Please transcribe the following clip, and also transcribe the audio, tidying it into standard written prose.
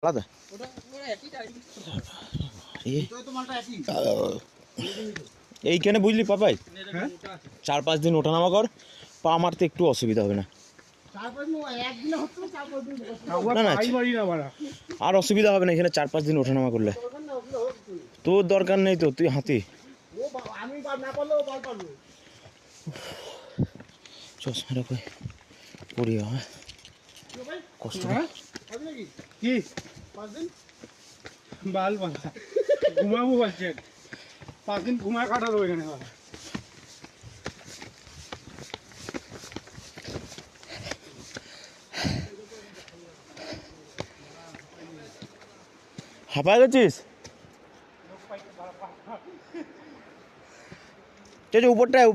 আলাদা এইখানে বুঝলি পাপাই 4-5 দিন ওঠানামা কর, পা মারতে একটু অসুবিধা হবে না। না না আর অসুবিধা হবে না এখানে 4-5 দিন ওঠানামা করলে। তোর দরকার নেই তো, তুই হাতি। চশমাটা কই পড়ি হয় কষ্ট কি বাল বাঁধা ঘুমাবো বলছেন 5 দিন ঘুমায় কাটাবো এখানে। হাঁপায় গেছিস? উপরটায়